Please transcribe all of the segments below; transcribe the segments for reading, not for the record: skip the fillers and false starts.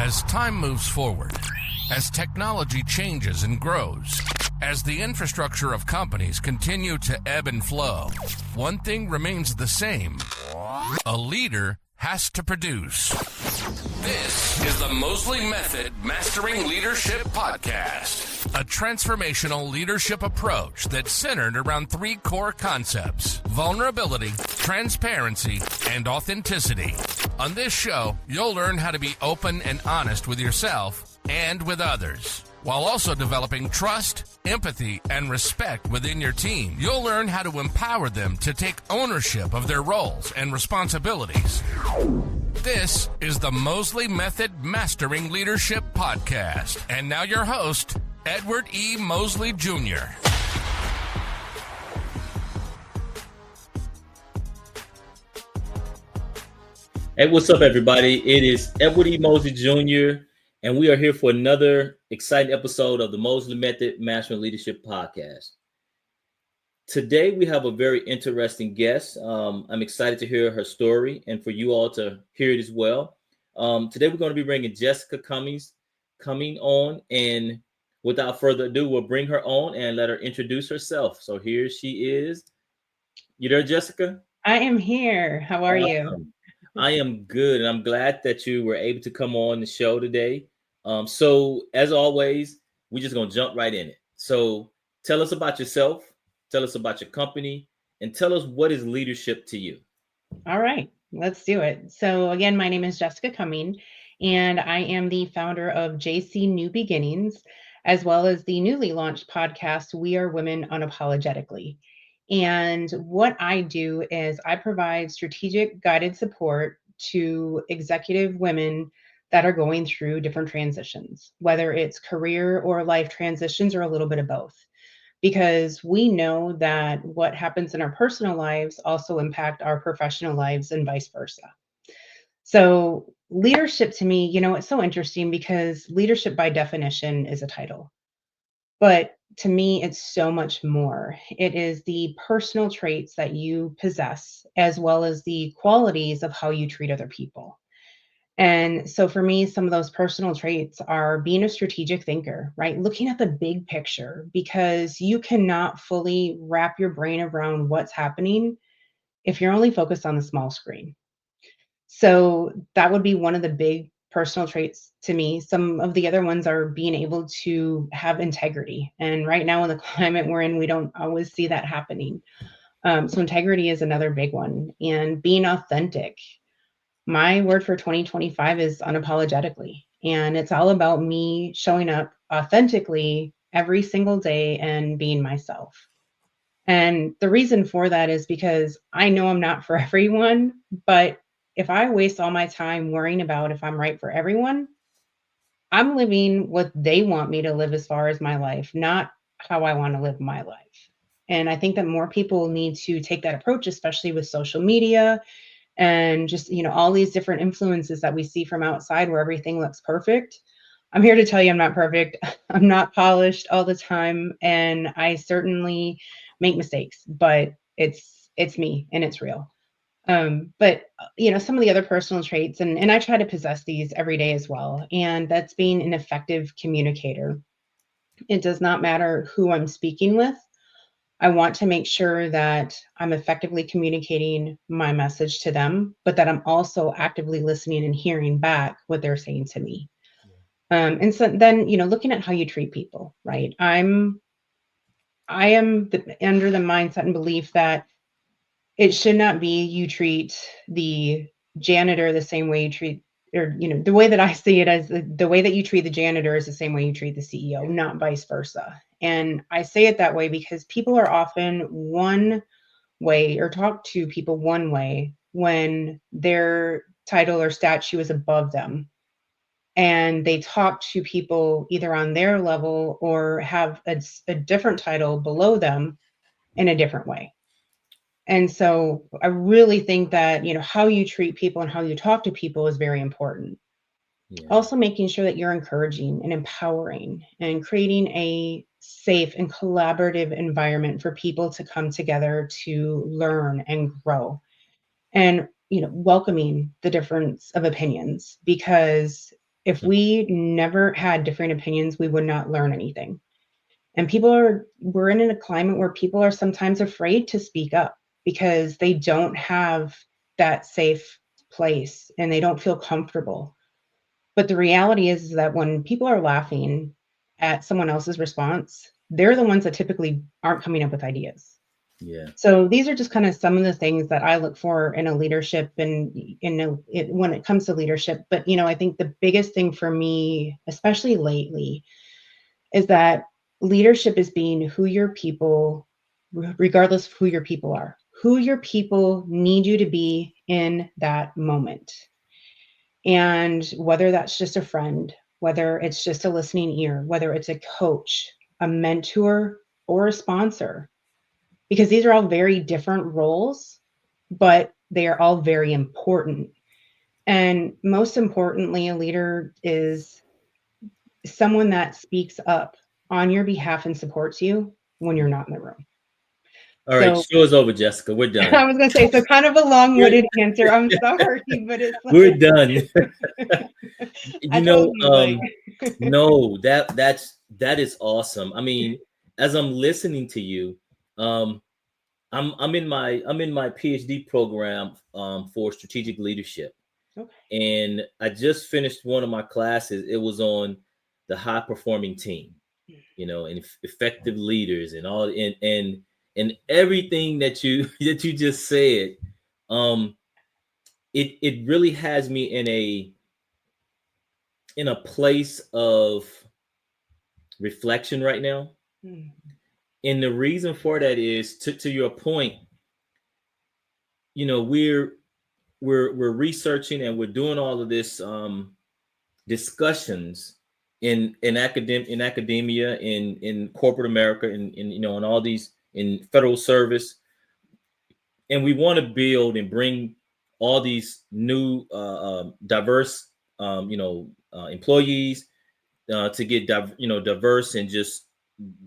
As time moves forward, as technology changes and grows, as the infrastructure of companies continue to ebb and flow, one thing remains the same. A leader has to produce. This is the Mosley Method Mastering Leadership Podcast, a transformational leadership approach that's centered around three core concepts: vulnerability, transparency, and authenticity. On this show, you'll learn how to be open and honest with yourself and with others, while also developing trust, empathy, and respect within your team. You'll learn how to empower them to take ownership of their roles and responsibilities. This is the Mosley Method Mastering Leadership Podcast. And now your host, Edward E. Mosley Jr. Hey, what's up, everybody? It is Edward E. Mosley Jr., and we are here for another exciting episode of the Mosley Method Mastering Leadership Podcast. Today, we have a very interesting guest. I'm excited to hear her story and for you all to hear it as well. Today, we're going to be bringing Jessica Cumming on, and without further ado, we'll bring her on and let her introduce herself. So here she is. You there, Jessica? I am here. How are you? I am good, and I'm glad that you were able to come on the show today. So as always, we're just going to jump right in it. So tell us about yourself, tell us about your company, and tell us what is leadership to you. All right, let's do it. So again, my name is Jessica Cumming, and I am the founder of JC New Beginnings, as well as the newly launched podcast, We Are Women Unapologetically. And what I do is I provide strategic guided support to executive women that are going through different transitions, whether it's career or life transitions or a little bit of both. Because we know that what happens in our personal lives also impact our professional lives and vice versa. So leadership to me, it's so interesting because leadership by definition is a title. But to me, it's so much more. It is the personal traits that you possess, as well as the qualities of how you treat other people. And so for me, some of those personal traits are being a strategic thinker, right? Looking at the big picture, because you cannot fully wrap your brain around what's happening if you're only focused on the small screen. So that would be one of the big personal traits to me. Some of the other ones are being able to have integrity. And right now in the climate we're in, we don't always see that happening. So integrity is another big one. And being authentic. My word for 2025 is unapologetically. And it's all about me showing up authentically every single day and being myself. And the reason for that is because I know I'm not for everyone, but if I waste all my time worrying about if I'm right for everyone, I'm living what they want me to live as far as my life, not how I want to live my life. And I think that more people need to take that approach, especially with social media and just, all these different influences that we see from outside where everything looks perfect. I'm here to tell you I'm not perfect. I'm not polished all the time. And I certainly make mistakes, but it's me and it's real. But some of the other personal traits, and I try to possess these every day as well. And that's being an effective communicator. It does not matter who I'm speaking with. I want to make sure that I'm effectively communicating my message to them, but that I'm also actively listening and hearing back what they're saying to me. And so then, looking at how you treat people, right? I am under the mindset and belief that it should not be you treat the janitor the same way you treat, or, the way that I see it as the way that you treat the janitor is the same way you treat the CEO, not vice versa. And I say it that way because people are often one way or talk to people one way when their title or statue is above them. And they talk to people either on their level or have a different title below them in a different way. And so I really think that, how you treat people and how you talk to people is very important. Yeah. Also making sure that you're encouraging and empowering and creating a safe and collaborative environment for people to come together to learn and grow. And, welcoming the difference of opinions, because If we never had different opinions, we would not learn anything. And we're in a climate where people are sometimes afraid to speak up because they don't have that safe place and they don't feel comfortable. But the reality is that when people are laughing at someone else's response, they're the ones that typically aren't coming up with ideas. Yeah. So these are just kind of some of the things that I look for in a leadership and when it comes to leadership. But, I think the biggest thing for me, especially lately, is that leadership is being who your people, regardless of who your people are, who your people need you to be in that moment. And whether that's just a friend, whether it's just a listening ear, whether it's a coach, a mentor, or a sponsor, because these are all very different roles, but they are all very important. And most importantly, a leader is someone that speaks up on your behalf and supports you when you're not in the room. All right, So show is over, Jessica. We're done. I was going to say, so kind of a long-winded answer. I'm sorry, but it's like, We're done. I told you, No, that is awesome. I mean, as I'm listening to you, I'm in my PhD program for strategic leadership, okay. and I just finished one of my classes. It was on the high performing team, and effective leaders and all, and everything that you that you just said. It really has me in a place of reflection right now. Mm. And the reason for that is to your point, we're researching and we're doing all of this discussions in academia, in corporate America, in all these in federal service, and we want to build and bring all these new diverse employees to get diverse and just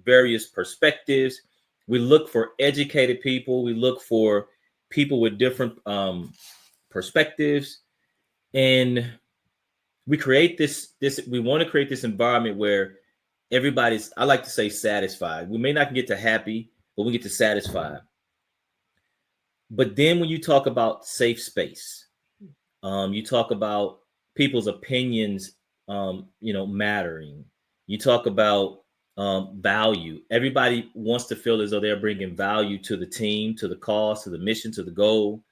various perspectives. We look for educated people. We look for people with different perspectives, and we create this. We want to create this environment where everybody's, I like to say, satisfied. We may not get to happy, but we get to satisfied. But then when you talk about safe space, you talk about people's opinions, mattering. You talk about value. Everybody wants to feel as though they're bringing value to the team, to the cause, to the mission, to the goal.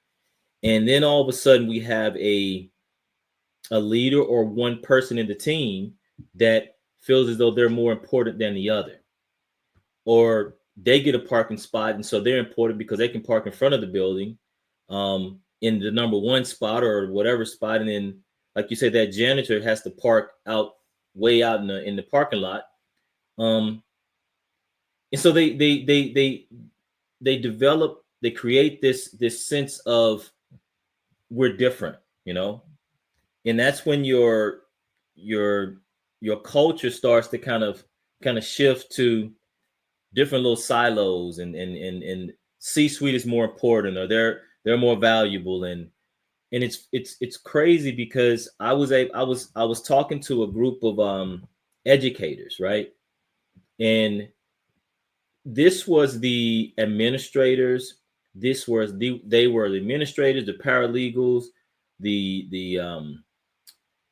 And then all of a sudden we have a leader or one person in the team that feels as though they're more important than the other, or they get a parking spot and so they're important because they can park in front of the building, in the number one spot or whatever spot, and then, like you said, that janitor has to park way out in the parking lot. And so they create this sense of we're different, and that's when your culture starts to kind of shift to different little silos, and C-suite is more important, or they're more valuable, and it's crazy because I was talking to a group of educators, right? And this was the administrators. They were the administrators, the paralegals, the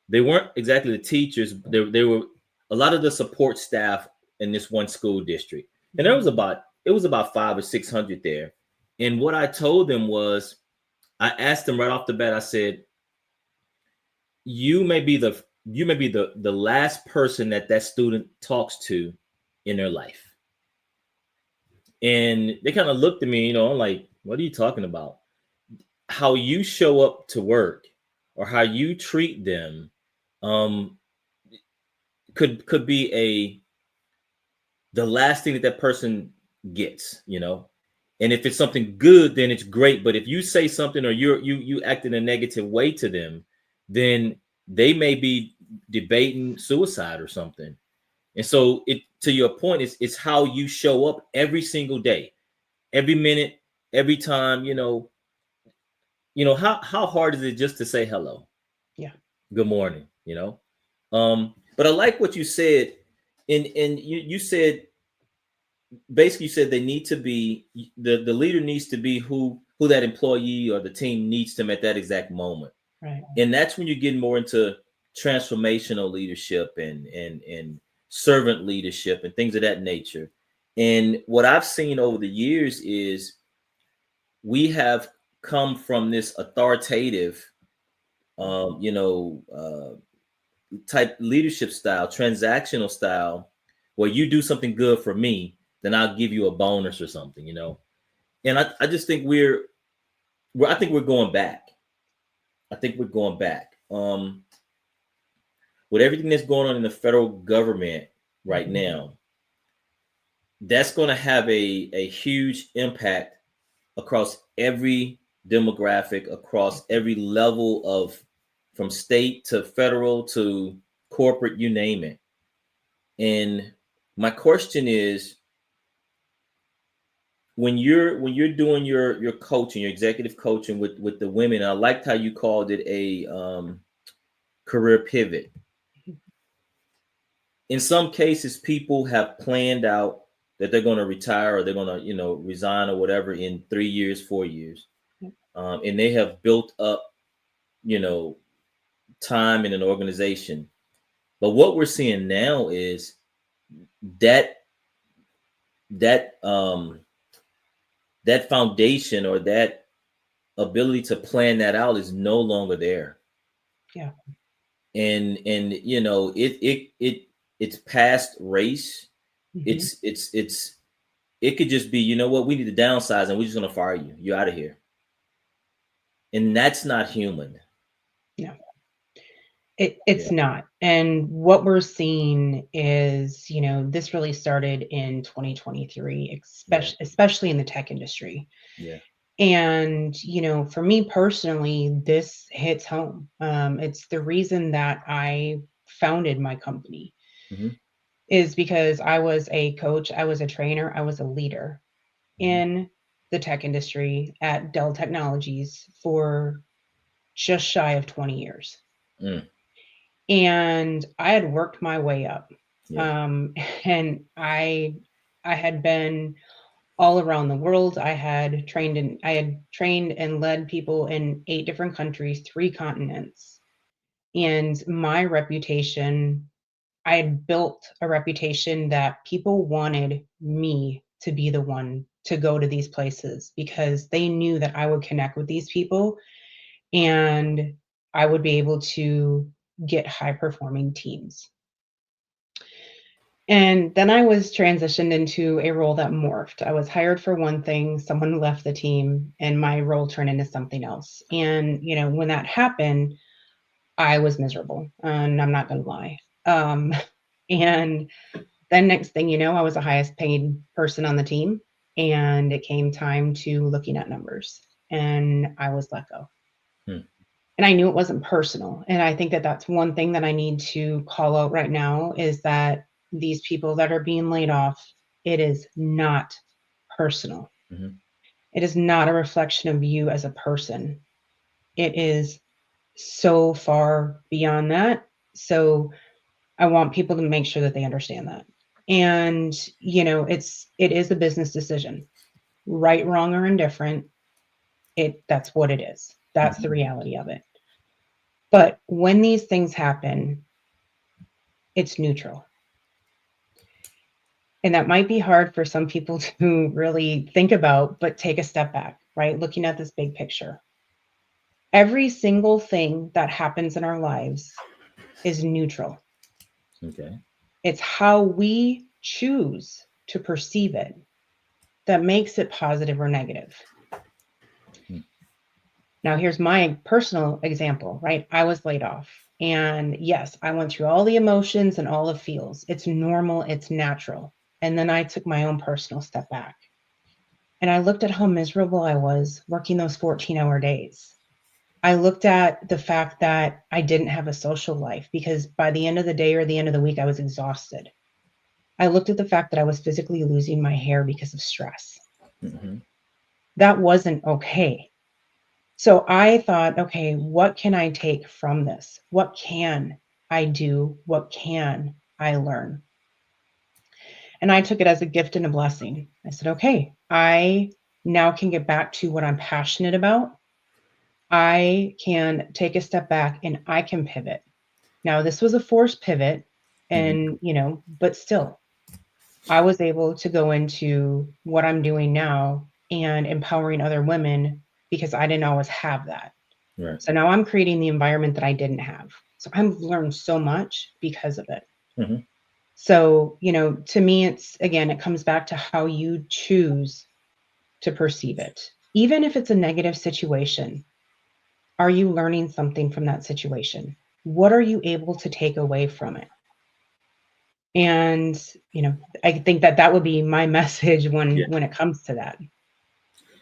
they weren't exactly the teachers. They were a lot of the support staff in this one school district, and it was about 500 or 600 there. And what I told them was, I asked them right off the bat. I said, you may be the last person that student talks to in their life. And they kind of looked at me, I'm like, what are you talking about? How you show up to work or how you treat them could be the last thing that person gets, And if it's something good, then it's great. But if you say something or you act in a negative way to them, then they may be debating suicide or something. And so to your point, it's how you show up every single day, every minute, every time, how hard is it just to say hello? Yeah. Good morning, But I like what you said, and you said basically you said they need to be the leader needs to be who that employee or the team needs them at that exact moment. Right. And that's when you get more into transformational leadership and servant leadership and things of that nature. And what I've seen over the years is we have come from this authoritative type leadership style, transactional style, where you do something good for me, then I'll give you a bonus or something, And I just think I think we're going back. I think we're going back. With everything that's going on in the federal government right now, that's going to have a huge impact across every demographic, across every level of from state to federal to corporate, you name it. And my question is, when you're doing your coaching, your executive coaching with the women, I liked how you called it a career pivot. In some cases, people have planned out that they're going to retire or they're going to resign or whatever in 3 years, 4 years, and they have built up time in an organization. But what we're seeing now is that that foundation or that ability to plan that out is no longer there. Yeah. And it's past race. It could just be, we need to downsize and we're just going to fire you. You're out of here. And that's not human. No. It's not. And what we're seeing is, this really started in 2023, especially in the tech industry. Yeah. And, for me personally, this hits home. It's the reason that I founded my company is because I was a coach, I was a trainer, I was a leader in the tech industry at Dell Technologies for just shy of 20 years. And I had worked my way up. And I had been all around the world. I had trained and led people in 8 different countries, 3 continents. And my reputation, I had built a reputation that people wanted me to be the one to go to these places because they knew that I would connect with these people and I would be able to get high performing teams. And then I was transitioned into a role that morphed. I was hired for one thing, someone left the team, and my role turned into something else. And, when that happened, I was miserable, and I'm not going to lie. And then next thing you know, I was the highest paid person on the team, and it came time to looking at numbers, and I was let go. And I knew it wasn't personal. And I think that that's one thing that I need to call out right now is that these people that are being laid off, it is not personal. It is not a reflection of you as a person. It is so far beyond that. So I want people to make sure that they understand that. And, it is a business decision, right, wrong, or indifferent. That's what it is. That's the reality of it. But when these things happen, it's neutral. And that might be hard for some people to really think about, but take a step back, right? Looking at this big picture. Every single thing that happens in our lives is neutral. Okay. It's how we choose to perceive it that makes it positive or negative. Now, here's my personal example, right? I was laid off. And yes, I went through all the emotions and all the feels. It's normal, it's natural. And then I took my own personal step back. And I looked at how miserable I was working those 14-hour days. I looked at the fact that I didn't have a social life because by the end of the day or the end of the week, I was exhausted. I looked at the fact that I was physically losing my hair because of stress. That wasn't okay. So I thought, okay, what can I take from this? What can I do? What can I learn? And I took it as a gift and a blessing. I said, okay, I now can get back to what I'm passionate about. I can take a step back and I can pivot. Now, this was a forced pivot, and, but still, I was able to go into what I'm doing now and empowering other women because I didn't always have that. Right. So now I'm creating the environment that I didn't have. So I've learned so much because of it. Mm-hmm. So, to me, it comes back to how you choose to perceive it. Even if it's a negative situation, are you learning something from that situation? What are you able to take away from it? And, I think that would be my message when it comes to that.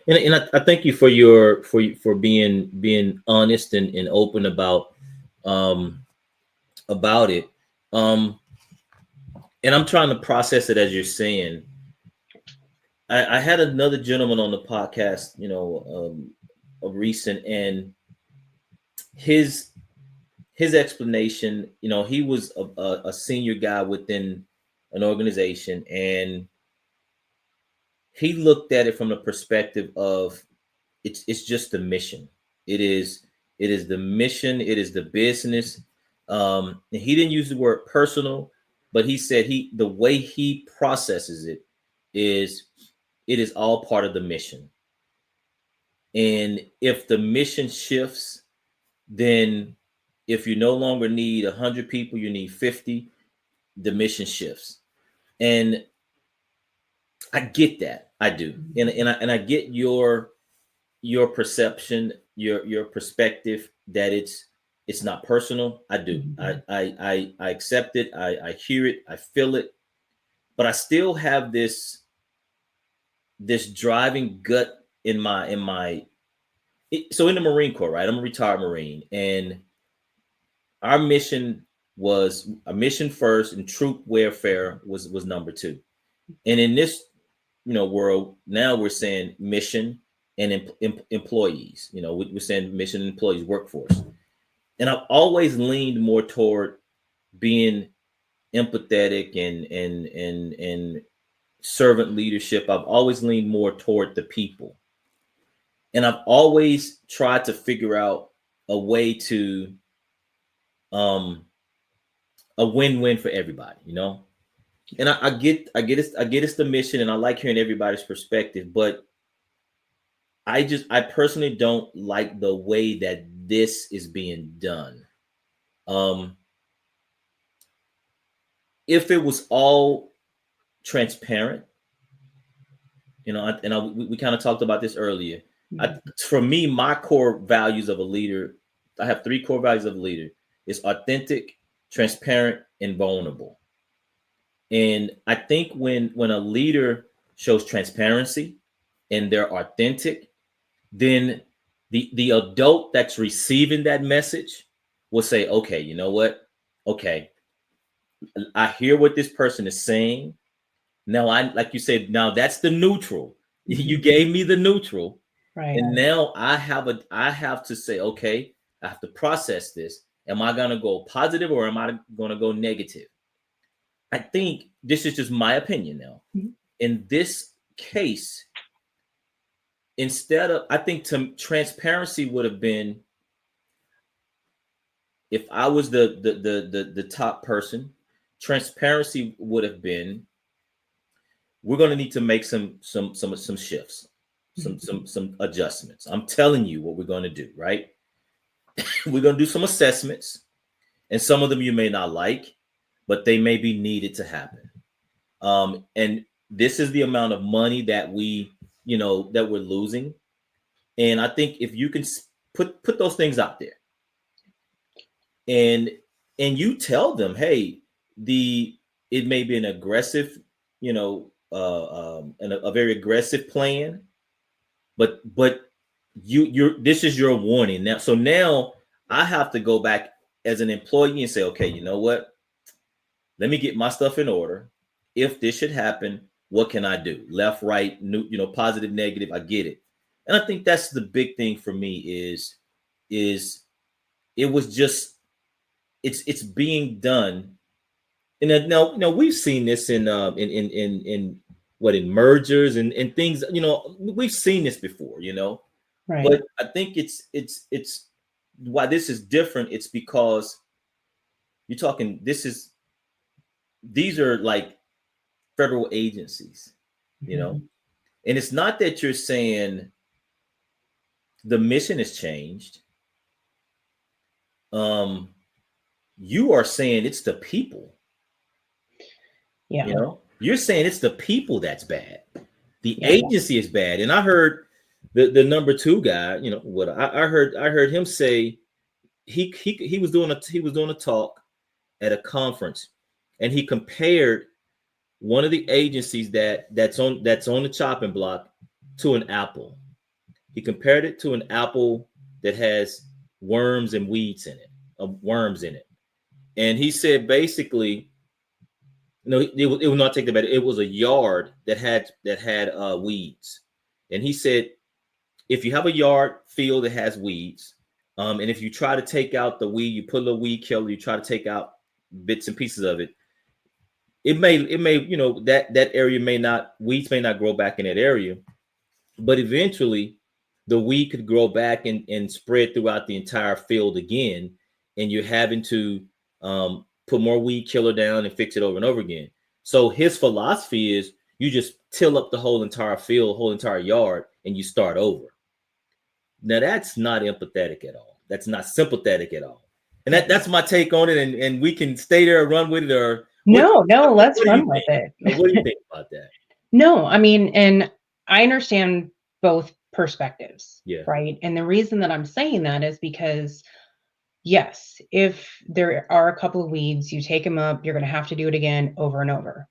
And I thank you for being honest and open about it. And I'm trying to process it as you're saying. I had another gentleman on the podcast, of recent, and his explanation, he was a senior guy within an organization, and he looked at it from the perspective of it's just the mission. It is the mission. It is the business. And he didn't use the word personal, but he said the way he processes it is all part of the mission. And if the mission shifts, then if you no longer need 100 people, you need 50, the mission shifts. And I get that. I do. And I get your perception, your perspective that it's not personal. I do. I accept it. I hear it. I feel it. But I still have this driving gut in my so in the Marine Corps, right? I'm a retired Marine, and our mission was a mission first, and troop welfare was number two. And in this world now, we're saying mission and employees. We're saying mission and employees, workforce. And I've always leaned more toward being empathetic and servant leadership. I've always leaned more toward the people. And I've always tried to figure out a way to a win-win for everybody, And I get it's the mission, and I like hearing everybody's perspective, but I personally don't like the way that this is being done. If it was all transparent, we kind of talked about this earlier. For me, my core values of a leader, I have 3 core values of a leader: is authentic, transparent, and vulnerable. And I think when a leader shows transparency and they're authentic, then the adult that's receiving that message will say, okay, you know what? Okay, I hear what this person is saying. Now, like you said, now that's the neutral. You gave me the neutral. Right. And now I have to say, okay, I have to process this. Am I going to go positive or am I going to go negative? I think this is just my opinion now. Mm-hmm. In this case, I think transparency would have been, if I was the top person, transparency would have been, we're going to need to make some shifts, some adjustments. I'm telling you what we're going to do, right? We're going to do some assessments, and some of them you may not like, but they may be needed to happen. And this is the amount of money that that we're losing. And I think if you can put those things out there, and you tell them, hey, it may be an aggressive, a very aggressive plan, but this is your warning now. So now I have to go back as an employee and say, okay, you know what? Let me get my stuff in order. If this should happen, what can I do? Left, right, positive, negative. I get it. And I think that's the big thing for me is it it's being done. And then, now we've seen this in mergers and things. We've seen this before. Right. But I think it's why this is different. It's because you're talking. These are like federal agencies, Mhm. and it's not that you're saying the mission has changed. You are saying it's the people. Yeah. You're saying it's the people that's bad. The Yeah. agency is bad. And I heard the number two guy. What I heard him say. He was doing a talk at a conference, and he compared one of the agencies that's on the chopping block to an apple. He compared it to an apple that has worms and weeds in it, worms in it. And he said basically, it was not take the better. It was a yard that had weeds. And he said, if you have a yard field that has weeds, and if you try to take out the weed, you put a little weed killer, you try to take out bits and pieces of it. It may that area weeds may not grow back in that area, but eventually the weed could grow back and spread throughout the entire field again, and you're having to put more weed killer down and fix it over and over again. So his philosophy is you just till up the whole entire field, whole entire yard, and you start over. Now that's not empathetic at all. That's not sympathetic at all. And that's my take on it. And we can stay there and run with it, or No, let's what do run you with think? it. What do you think about that? No, I mean, and I understand both perspectives, Yeah. right? And the reason that I'm saying that is because, yes, if there are a couple of weeds, you take them up, you're going to have to do it again over and over.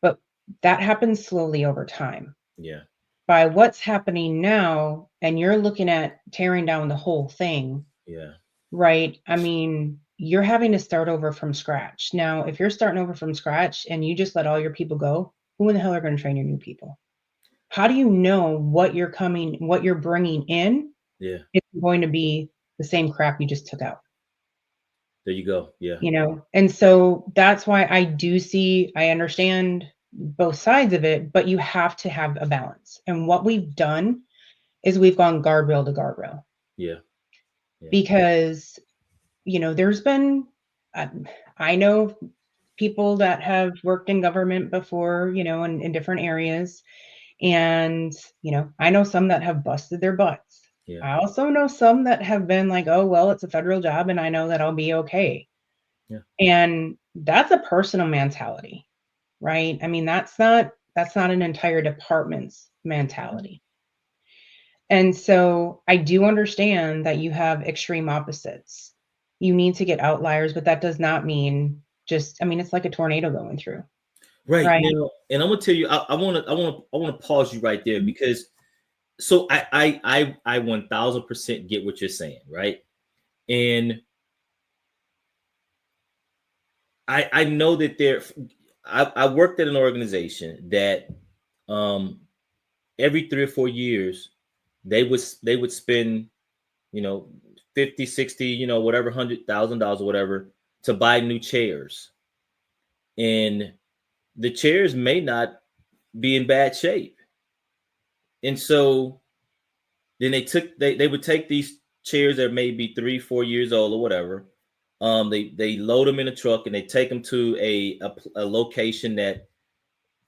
But that happens slowly over time. Yeah. By what's happening now, and you're looking at tearing down the whole thing. Yeah. Right? I mean, you're having to start over from scratch. Now, if you're starting over from scratch and you just let all your people go, who in the hell are going to train your new people? How do you know what you're bringing in? Yeah. It's going to be the same crap you just took out. There you go. Yeah. And so that's why I understand both sides of it, but you have to have a balance. And what we've done is we've gone guardrail to guardrail. Yeah. Because, there's been, I know people that have worked in government before, in different areas. And, I know some that have busted their butts. Yeah. I also know some that have been like, oh, well, it's a federal job and I know that I'll be okay. Yeah. And that's a personal mentality, right? I mean, that's not an entire department's mentality. And so I do understand that you have extreme opposites. You need to get outliers, but that does not mean it's like a tornado going through. Right. Now, and I'm gonna tell you, I want to pause you right there, because so I 1000% get what you're saying, right? And I know that I worked at an organization that every 3 or 4 years they would spend 50, 60, whatever, $100,000 or whatever to buy new chairs, and the chairs may not be in bad shape. And so then they would take these chairs that may be 3, 4 years old or whatever. They load them in a truck and they take them to a location that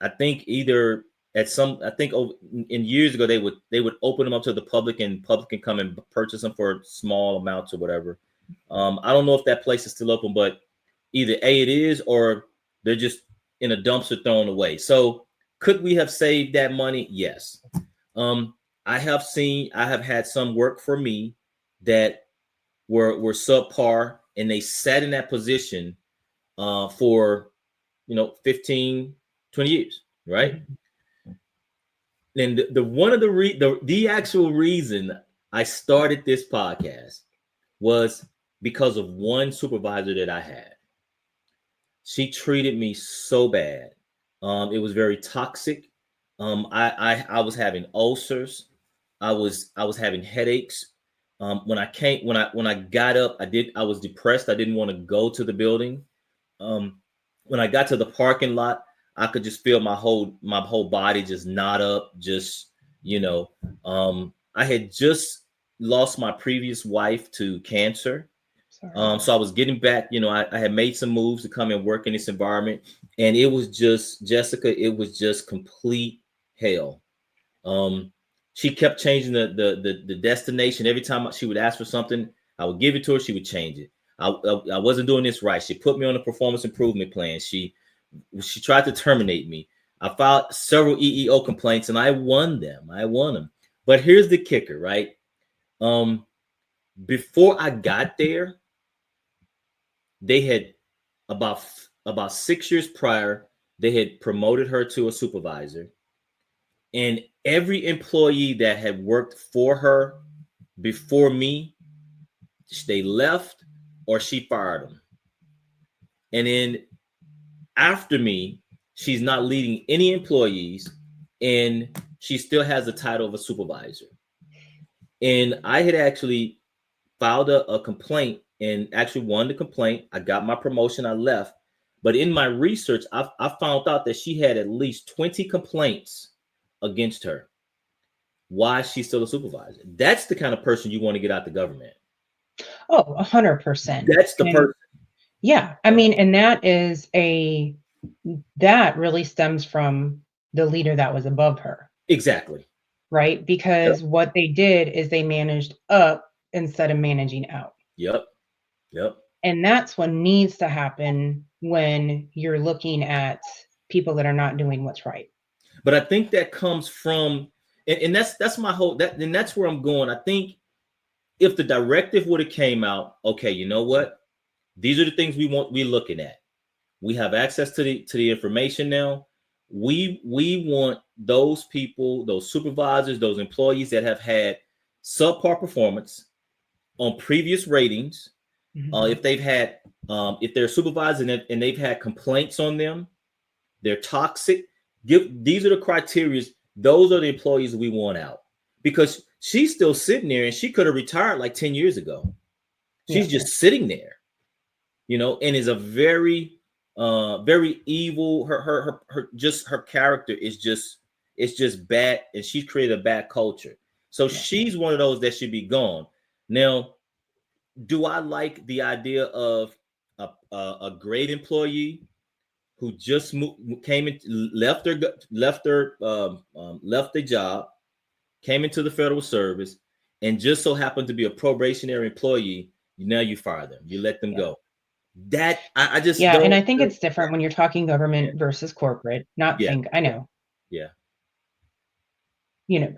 I think either in years ago they would open them up to the public, and public can come and purchase them for small amounts or whatever. I don't know if that place is still open, but either it is, or they're just in a dumpster thrown away. So could we have saved that money? Yes. I have had some work for me that were subpar, and they sat in that position for 15, 20 years, right? And the actual reason I started this podcast was because of one supervisor that I had. She treated me so bad. It was very toxic. I was having ulcers. I was having headaches. When I got up, I was depressed. I didn't want to go to the building. When I got to the parking lot, I could just feel my whole body just knot up. Just, I had just lost my previous wife to cancer. So I was getting back, I had made some moves to come and work in this environment, and it was just, Jessica, it was just complete hell. She kept changing the destination. Every time she would ask for something, I would give it to her, she would change it. I wasn't doing this right. She put me on a performance improvement plan. She tried to terminate me. I filed several EEO complaints and I won them. But here's the kicker, right? Before I got there, they had about 6 years prior, they had promoted her to a supervisor. And every employee that had worked for her before me, they left or she fired them. And then after me, she's not leading any employees and she still has the title of a supervisor. And I had actually filed a complaint and actually won the complaint. I got my promotion. I left. But in my research, I found out that she had at least 20 complaints against her. Why is she still a supervisor? That's the kind of person you want to get out the government. Oh, 100%. That's the person. Yeah. I mean, and that really stems from the leader that was above her. Exactly. Right? Because what they did is they managed up instead of managing out. Yep. And that's what needs to happen when you're looking at people that are not doing what's right. But I think that comes from, and that's my whole, and that's where I'm going. I think if the directive would have came out, okay, you know what? These are the things we're looking at. We have access to the information now. We want those people, those supervisors, those employees that have had subpar performance on previous ratings. If they've had, if they're supervisors and they've had complaints on them, they're toxic. These are the criteria. Those are the employees we want out, because she's still sitting there and she could have retired like 10 years ago. She's just sitting there, and is a very, very evil. Her character is just bad, and she's created a bad culture. So she's one of those that should be gone. Now, do I like the idea of a great employee who just came in, left their job, came into the federal service, and just so happened to be a probationary employee? Now you fire them, you let them go. That I just and I think it's different when you're talking government versus corporate. I know. Yeah.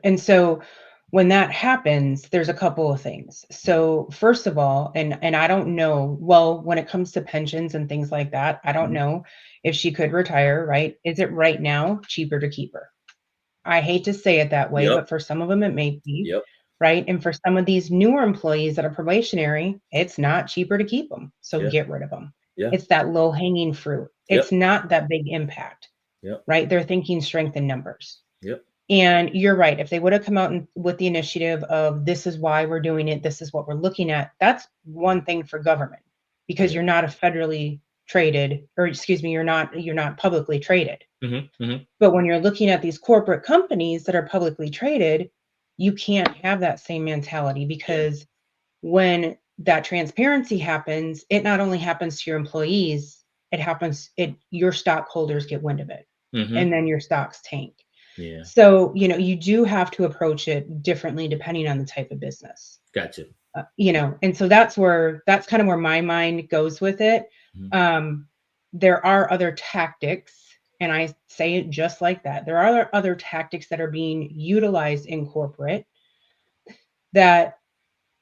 And so when that happens, there's a couple of things. So first of all, and I don't know, well, when it comes to pensions and things like that, I don't know if she could retire, right? Is it right now cheaper to keep her? I hate to say it that way, but for some of them it may be, right? And for some of these newer employees that are probationary, it's not cheaper to keep them. So get rid of them. It's that low hanging fruit. It's not that big impact, right? They're thinking strength in numbers. And you're right. If they would have come out with the initiative of this is why we're doing it, this is what we're looking at, that's one thing for government, because you're not a federally traded, or excuse me, you're not publicly traded. But when you're looking at these corporate companies that are publicly traded, you can't have that same mentality, because when that transparency happens, it not only happens to your employees, your stockholders get wind of it, and then your stocks tank. So, you do have to approach it differently depending on the type of business. Gotcha. And so that's kind of where my mind goes with it. There are other tactics, and I say it just like that. There are other tactics that are being utilized in corporate that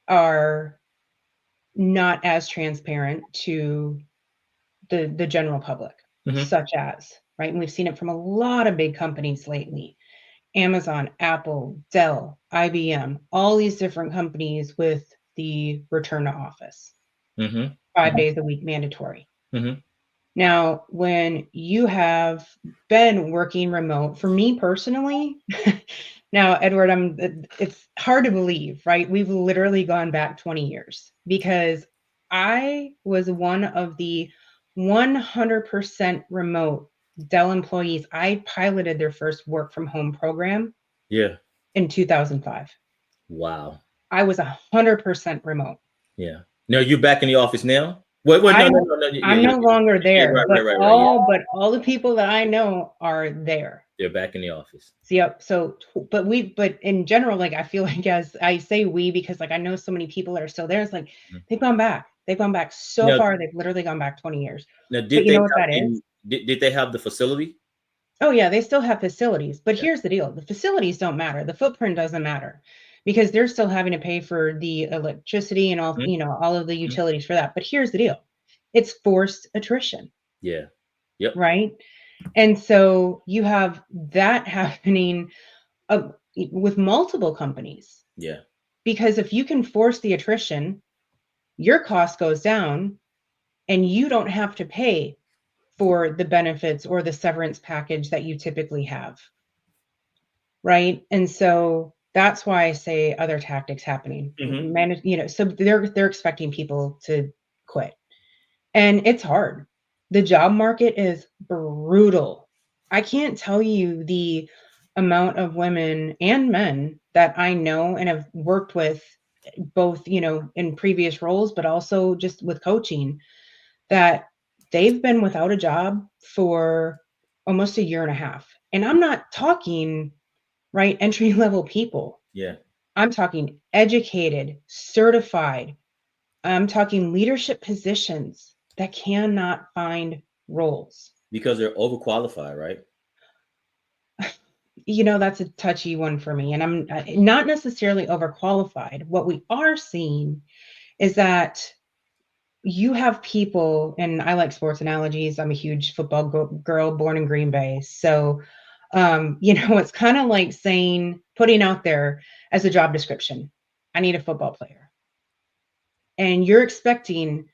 are not as transparent to the general public, such as, right? And we've seen it from a lot of big companies lately. Amazon, Apple, Dell, IBM, all these different companies with the return to office, 5 days a week mandatory. Now, when you have been working remote, for me personally, Now, Edward, it's hard to believe, right? We've literally gone back 20 years because I was one of the 100% remote Dell employees. I piloted their first work from home program Yeah. in 2005. Wow. I was 100% remote. Yeah. Now you're back in the office now? Wait, no. I'm no longer there, right. but all the people that I know are there. They're back in the office. Yep. So, but in general, like, I feel like, as I say we, because like I know so many people that are still there. It's like they've gone back. They've gone back so far. They've literally gone back 20 years. Now, But you know what that is? Did they have the facility? Oh yeah, they still have facilities. But here's the deal: the facilities don't matter. The footprint doesn't matter, because they're still having to pay for the electricity and all, all of the utilities for that. But here's the deal: it's forced attrition. Yeah. Yep. Right. And so you have that happening with multiple companies. Yeah. Because if you can force the attrition, your cost goes down and you don't have to pay for the benefits or the severance package that you typically have. Right. And so that's why I say other tactics happening. So they're expecting people to quit. And it's hard. The job market is brutal. I can't tell you the amount of women and men that I know and have worked with, both, in previous roles, but also just with coaching, that they've been without a job for almost a year and a half. And I'm not talking, right, entry level people. Yeah. I'm talking educated, certified. I'm talking leadership positions that cannot find roles. Because they're overqualified, right? That's a touchy one for me. And I'm not necessarily overqualified. What we are seeing is that you have people, and I like sports analogies. I'm a huge football girl, born in Green Bay. So, it's kind of like putting out there as a job description, I need a football player. And you're expecting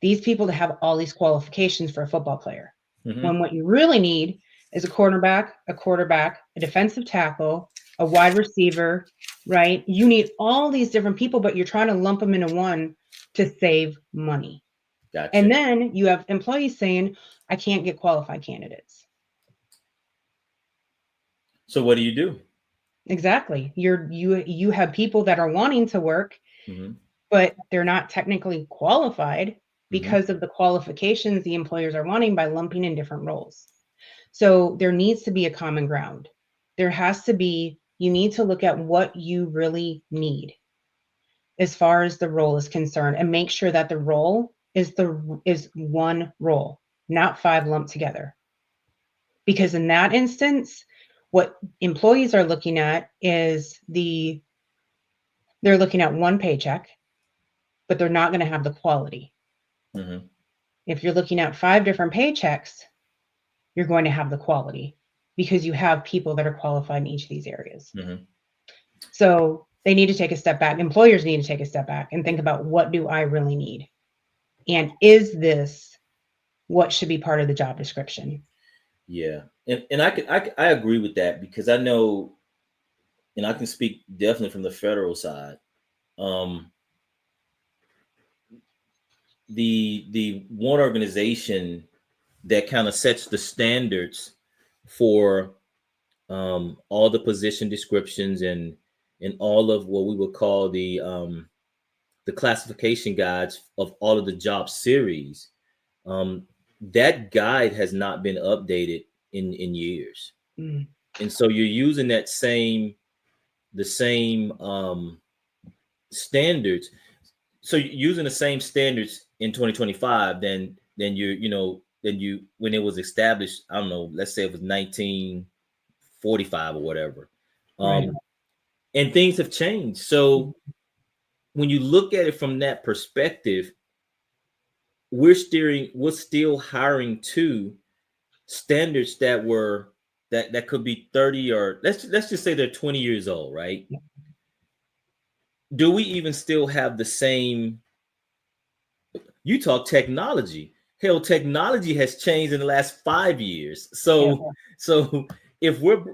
these people to have all these qualifications for a football player. When what you really need is a cornerback, a quarterback, a defensive tackle, a wide receiver, right? You need all these different people, but you're trying to lump them into one to save money. Gotcha. And then you have employees saying, I can't get qualified candidates. So what do you do? Exactly. You have people that are wanting to work, but they're not technically qualified because of the qualifications the employers are wanting by lumping in different roles. So there needs to be a common ground. There has to be, you need to look at what you really need as far as the role is concerned, and make sure that the role is one role, not 5 lumped together. Because in that instance, what employees are looking at is they're looking at one paycheck, but they're not going to have the quality. If you're looking at 5 different paychecks, you're going to have the quality, because you have people that are qualified in each of these areas. So they need to take a step back. Employers need to take a step back and think about, what do I really need? And is this what should be part of the job description? Yeah. And I agree with that, because I know, and I can speak definitely from the federal side. The one organization that kind of sets the standards for all the position descriptions and all of what we would call the classification guides of all of the job series. That guide has not been updated in years. And so you're using the same standards. So you're using the same standards in 2025 than when it was established. I don't know, let's say it was 1945 or whatever. Right. And things have changed. So when you look at it from that perspective, we're still hiring to standards that could be 30, or let's just say they're 20 years old, right? Do we even still have the same? You talk technology. Hell, technology has changed in the last 5 years. So if we're,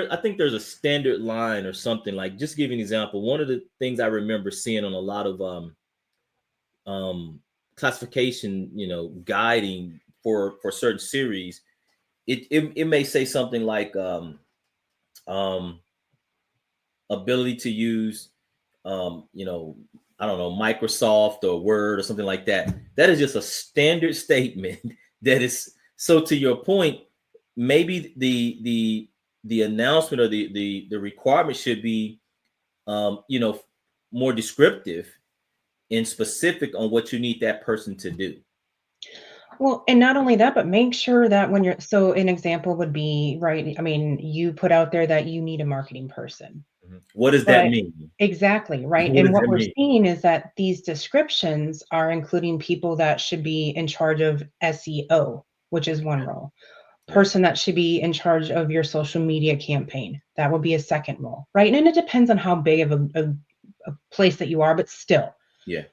I think there's a standard line or something. Like, just give you an example. One of the things I remember seeing on a lot of classification, guiding for certain series, it may say something like um, ability to use I don't know, Microsoft or Word or something like that. That is just a standard statement that is, so to your point, maybe the announcement or the requirement should be more descriptive and specific on what you need that person to do. Well, and not only that, but make sure that when you're, so an example would be, right, I mean, you put out there that you need a marketing person. What does that mean? Exactly, right? What And does what that we're mean? seeing is that these descriptions are including people that should be in charge of SEO, which is one role. Person that should be in charge of your social media campaign. That would be a second role, right? And it depends on how big of a place that you are, but still. Yeah.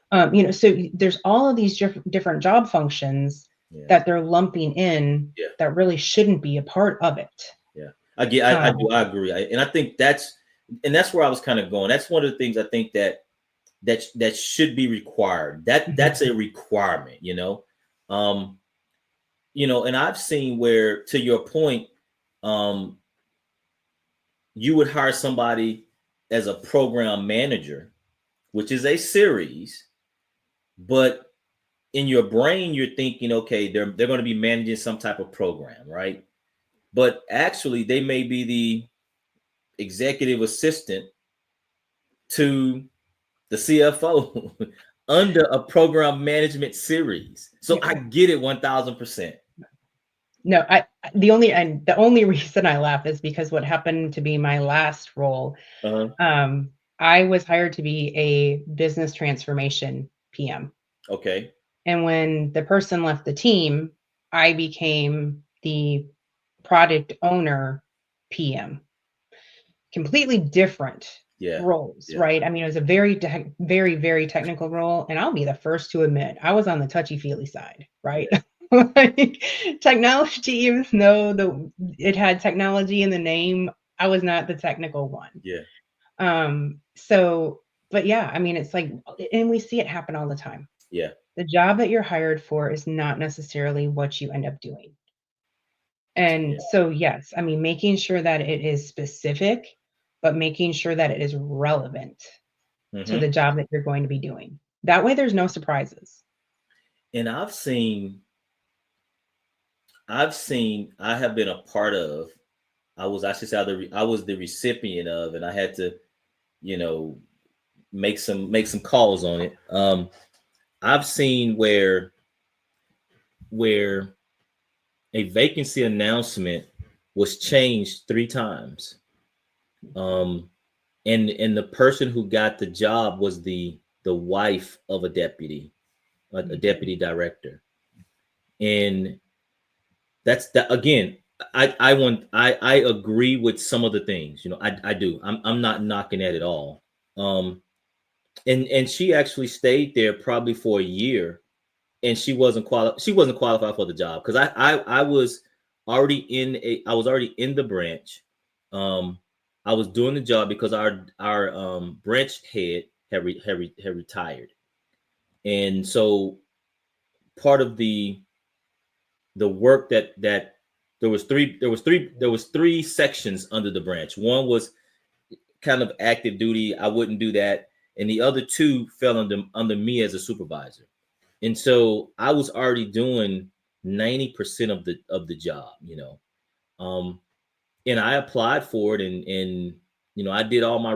So there's all of these different job functions that they're lumping in that really shouldn't be a part of it. Yeah, I agree. And I think that's where I was kind of going. That's one of the things I think that should be required. That's a requirement, and I've seen where, to your point, you would hire somebody as a program manager, which is a series, but in your brain, you're thinking, okay, they're going to be managing some type of program, right? But actually, they may be the executive assistant to the CFO under a program management series. So I get it 1000%. No, the only reason I laugh is because what happened to be my last role, I was hired to be a business transformation PM. Okay. And when the person left the team, I became the product owner PM. Completely different roles, right? I mean, it was a very, very, very technical role. And I'll be the first to admit, I was on the touchy-feely side, right? Like, technology, even though it had technology in the name, I was not the technical one. But yeah, I mean, it's like, and we see it happen all the time. Yeah. The job that you're hired for is not necessarily what you end up doing. And so, yes, I mean, making sure that it is specific, but making sure that it is relevant to the job that you're going to be doing. That way there's no surprises. And I have been a part of, I was the recipient of, and I had to, make some calls on it. I've seen where a vacancy announcement was changed 3 times. And the person who got the job was the wife of a deputy director. And that's that again. I agree with some of the things, I do. I'm not knocking at it all. And she actually stayed there probably for a year, and she wasn't qualified for the job, because I was already in the branch. I was doing the job because our branch head had retired, and so part of the work that there was three sections under the branch. One was kind of active duty. I wouldn't do that, and the other 2 fell under me as a supervisor. And so I was already doing 90% of the job, and I applied for it, and I did all my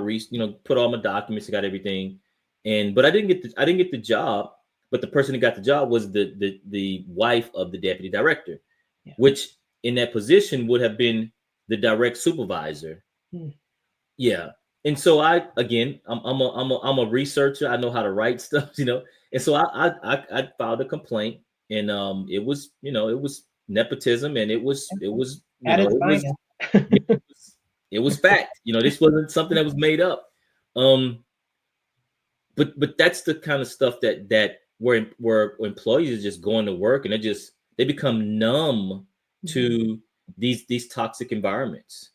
put all my documents, got everything, but I didn't get the job. But the person who got the job was the wife of the deputy director, which in that position would have been the direct supervisor. Yeah. And so I'm a researcher. I know how to write stuff, and so I filed a complaint, and it was nepotism, and it was it was fact. This wasn't something that was made up. But that's the kind of stuff that where employees are just going to work, and they become numb to these toxic environments.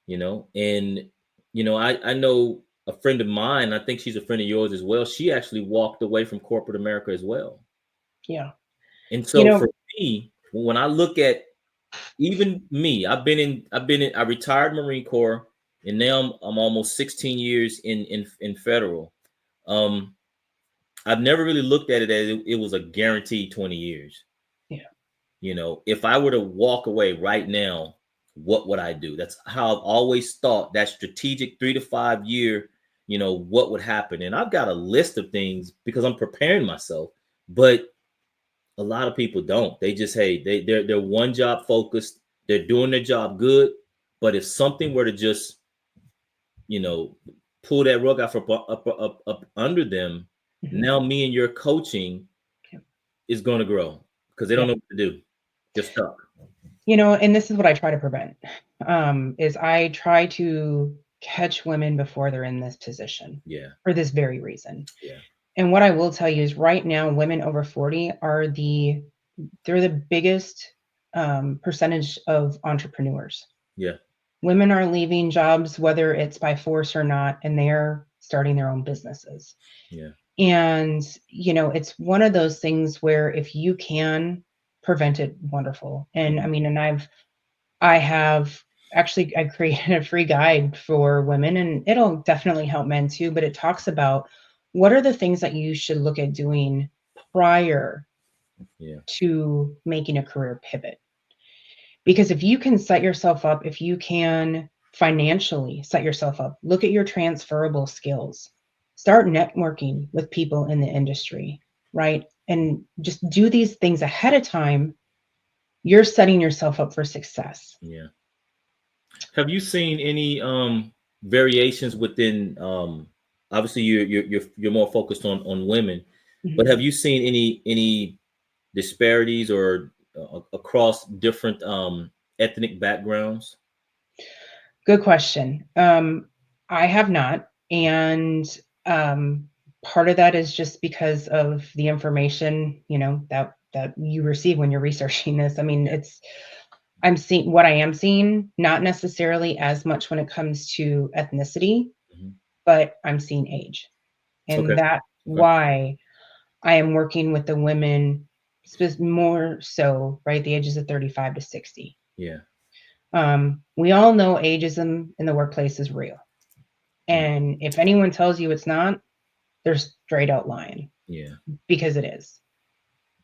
And I know a friend of mine, I think she's a friend of yours as well. She actually walked away from corporate America as well. Yeah. And so for me, when I look at even me, I retired Marine Corps, and now I'm almost 16 years in federal. I've never really looked at it as it was a guaranteed 20 years. Yeah. If I were to walk away right now, what would I do? That's how I've always thought, that strategic 3 to 5 year, what would happen. And I've got a list of things because I'm preparing myself, but a lot of people don't. They just, hey, they're one job focused. They're doing their job good. But if something were to just, pull that rug out from up under them, now me and your coaching is going to grow because they don't know what to do. They're stuck. And this is what I try to prevent, is I try to catch women before they're in this position. Yeah. For this very reason. Yeah. And what I will tell you is right now, women over 40 they're the biggest percentage of entrepreneurs. Yeah. Women are leaving jobs, whether it's by force or not, and they're starting their own businesses. Yeah. And, it's one of those things where if you can prevent it, wonderful. And I mean, and I created a free guide for women, and it'll definitely help men too, but it talks about what are the things that you should look at doing prior to making a career pivot. Because if you can set yourself up, if you can financially set yourself up, look at your transferable skills, start networking with people in the industry, right? And just do these things ahead of time, you're setting yourself up for success. Yeah. Have you seen any variations within obviously you're more focused on women, but have you seen any disparities or across different ethnic backgrounds? Good question. I have not, and part of that is just because of the information that you receive when you're researching this. I mean, I'm seeing what I am seeing, not necessarily as much when it comes to ethnicity, but I'm seeing age, and that's why I am working with the women more so, right, the ages of 35 to 60. Yeah. We all know ageism in the workplace is real. And if anyone tells you it's not, they're straight out lying. Yeah. Because it is.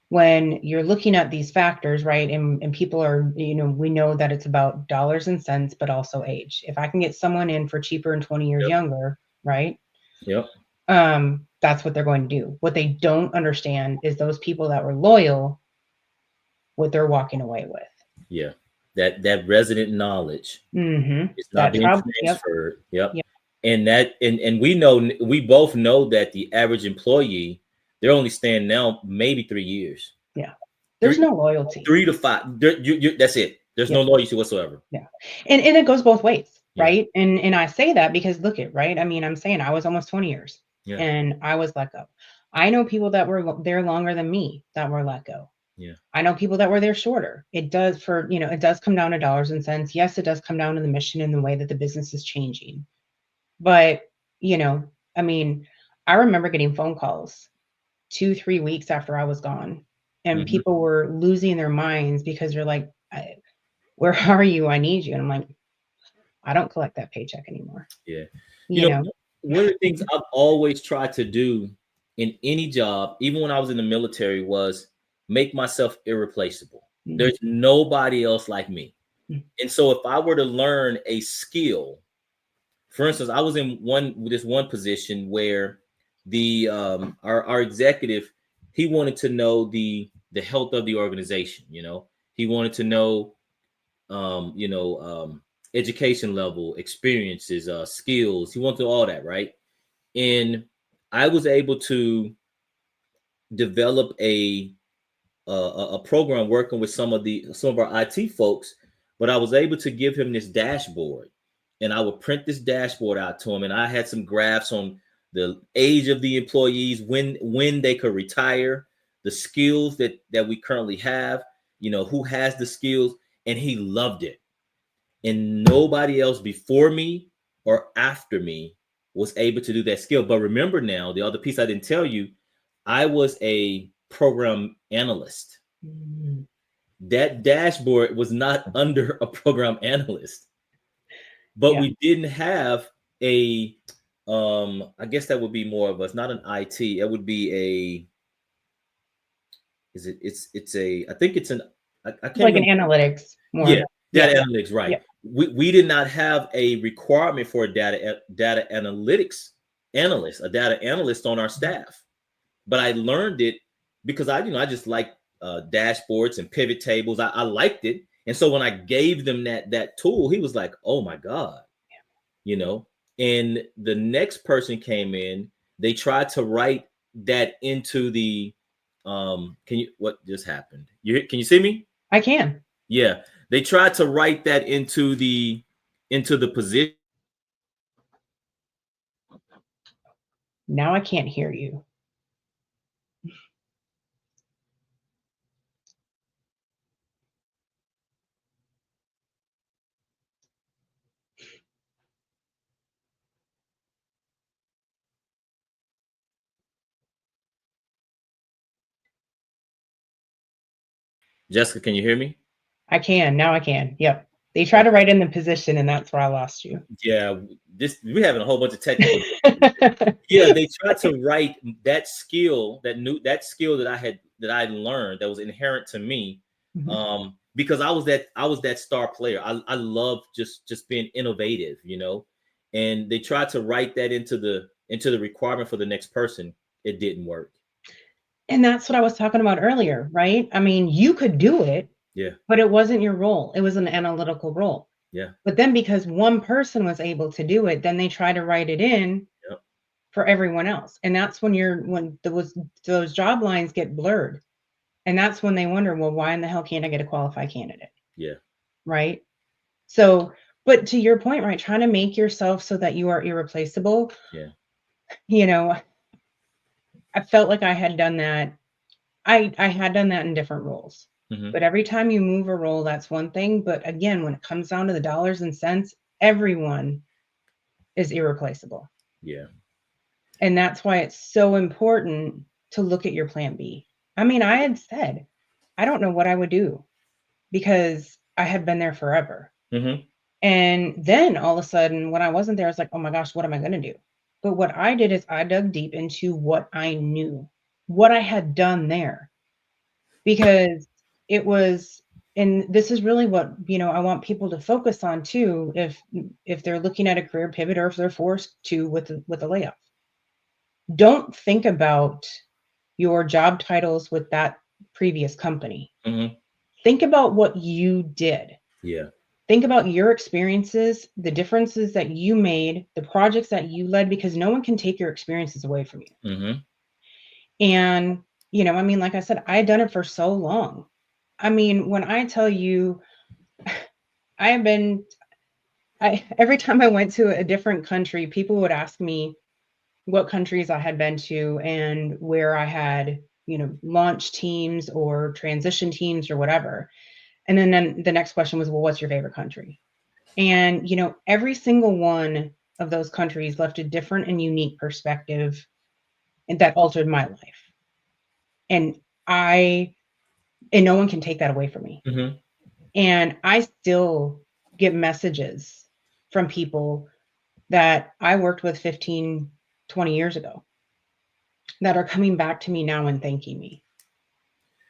When you're looking at these factors, right, and people are, we know that it's about dollars and cents, but also age. If I can get someone in for cheaper and 20 years younger, right? Yep. That's what they're going to do. What they don't understand is those people that were loyal, what they're walking away with. Yeah. That resident knowledge is not being transferred. Yep. And we both know that the average employee, they're only staying now maybe 3 years. Yeah. There's no loyalty. 3 to 5. That's it. There's no loyalty whatsoever. Yeah. And it goes both ways, right? And I say that because look at, right? I mean, I'm saying I was almost 20 years and I was let go. I know people that were there longer than me that were let go. Yeah. I know people that were there shorter. It does it does come down to dollars and cents. Yes, it does come down to the mission and the way that the business is changing. But, I mean, I remember getting phone calls 2-3 weeks after I was gone, and people were losing their minds because they're like, where are you? I need you. And I'm like, I don't collect that paycheck anymore. Yeah. You know, one of the things I've always tried to do in any job, even when I was in the military, was make myself irreplaceable. There's nobody else like me. And so if I were to learn a skill, for instance, I was in this one position where the our executive, he wanted to know the health of the organization. He wanted to know education level, experiences, skills. He wanted all that, right? And I was able to develop a program working with some of our IT folks, but I was able to give him this dashboard, and I would print this dashboard out to him, and I had some graphs on the age of the employees, when they could retire, the skills that we currently have, who has the skills, and he loved it. and nobody else before me or after me was able to do that skill. But remember now, the other piece I didn't tell you, I was a program analyst. Mm-hmm. That dashboard was not under a program analyst, but Yeah. we didn't have a, I guess that would be more of us, not an IT. It would be I think it's I can't Like an remember. analytics more. Yeah, Yeah. data analytics, right. Yeah. We did not have a requirement for a data analytics analyst, a data analyst on our staff. But I learned it because I just like dashboards and pivot tables. I liked it. And so when I gave them that tool, he was like, oh my God, you know. And the next person came in, they tried to write that into the what just happened? Can you see me? I can. Yeah. They tried to write that into the position. Now I can't hear you. Jessica, can you hear me? I can. Now I can. Yep. They try to write in the position, and that's where I lost you. Yeah, we're having a whole bunch of technical. Yeah, they tried to write that skill, that skill that I learned that was inherent to me, because I was that star player. I love just being innovative, and they tried to write that into the requirement for the next person. It didn't work. And that's what I was talking about earlier, right? I mean, you could do it, Yeah, but it wasn't your role. It was an analytical role. yeah, But then because one person was able to do it, then they try to write it in yep, for everyone else. And that's when those job lines get blurred. And that's when they wonder, well, why in the hell can't I get a qualified candidate? yeah, Right. So, but to your point, right, trying to make yourself so that you are irreplaceable. yeah. I felt like I had done that. I had done that in different roles. Mm-hmm. But every time you move a role, that's one thing. But again, when it comes down to the dollars and cents, everyone is irreplaceable. Yeah. And that's why it's so important to look at your plan B. I mean, I had said, I don't know what I would do because I had been there forever. Mm-hmm. And then all of a sudden, when I wasn't there, I was like, oh my gosh, what am I going to do? But what I did is I dug deep into what I knew, what I had done there, because it was, and this is really what, I want people to focus on too, if they're looking at a career pivot or if they're forced to with a layoff. Don't think about your job titles with that previous company. Mm-hmm. Think about what you did. Yeah. Think about your experiences, the differences that you made, the projects that you led, because no one can take your experiences away from you. Mm-hmm. And, I mean, like I said, I had done it for so long. I mean, when I tell you, every time I went to a different country, people would ask me what countries I had been to and where I had, launch teams or transition teams or whatever. And then the next question was, well, what's your favorite country? And, every single one of those countries left a different and unique perspective and that altered my life. And no one can take that away from me. Mm-hmm. And I still get messages from people that I worked with 15, 20 years ago that are coming back to me now and thanking me.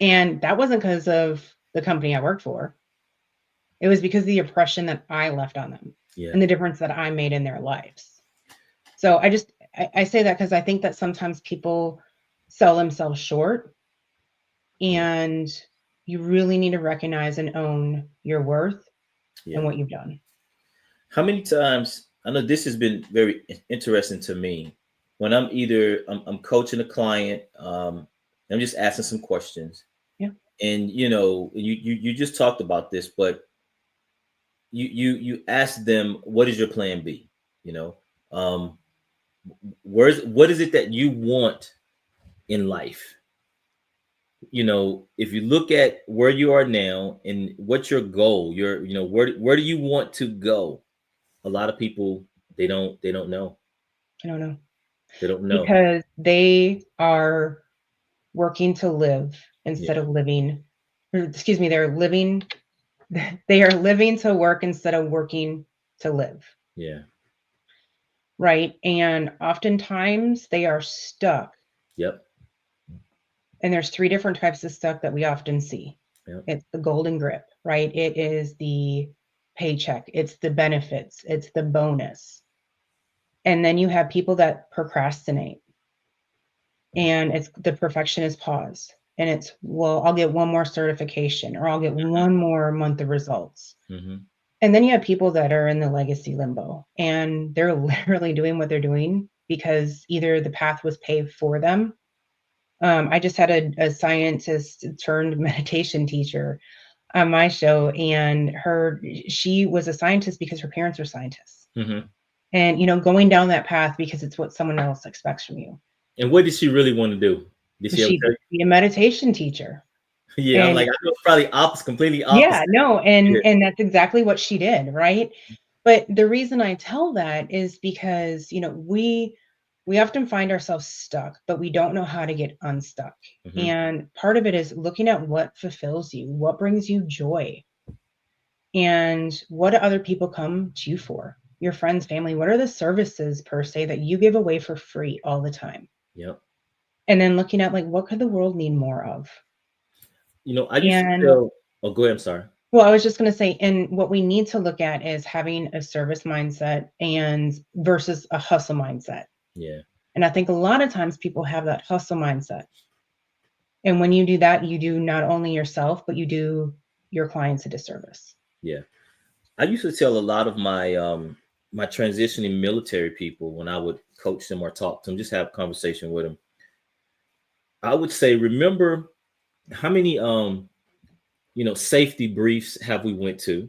And that wasn't because of the company I worked for. It was because of the impression that I left on them and the difference that I made in their lives. So I say that because I think that sometimes people sell themselves short, and you really need to recognize and own your worth and what you've done. How many times, I know this has been very interesting to me, when I'm coaching a client, I'm just asking some questions. Yeah. And you just talked about this, but you ask them, what is your plan B? What is it that you want in life? if you look at where you are now and what's your goal, where do you want to go? A lot of people, they don't know. I don't know. They don't know. Because they are working to live instead of living. Excuse me, they are living to work instead of working to live. Yeah. Right. And oftentimes they are stuck. Yep. And there's 3 different types of stuck that we often see. Yep. It's the golden grip, right? It is the paycheck, it's the benefits, it's the bonus. And then you have people that procrastinate. And it's the perfectionist pause. And it's, well, I'll get one more certification, or I'll get one more month of results. Mm-hmm. And then you have people that are in the legacy limbo, and they're literally doing what they're doing because either the path was paved for them. I just had a scientist turned meditation teacher on my show, and she was a scientist because her parents were scientists. Mm-hmm. And going down that path because it's what someone else expects from you. And what did she really want to do? Did she ever tell you? Be a meditation teacher. Yeah, And I'm like, I know it's probably completely opposite. Yeah, no, and that's exactly what she did, right? But the reason I tell that is because, we often find ourselves stuck, but we don't know how to get unstuck. Mm-hmm. And part of it is looking at what fulfills you, what brings you joy, and what do other people come to you for? Your friends, family, what are the services per se that you give away for free all the time? Yep. And then looking at what could the world need more of? I used to tell. Oh, go ahead. I'm sorry. Well, I was just going to say, and what we need to look at is having a service mindset and versus a hustle mindset. Yeah. And I think a lot of times people have that hustle mindset. And when you do that, you do not only yourself, but you do your clients a disservice. Yeah. I used to tell a lot of my my transitioning military people when I would coach them or talk to them, just have a conversation with them. I would say, remember how many safety briefs have we went to?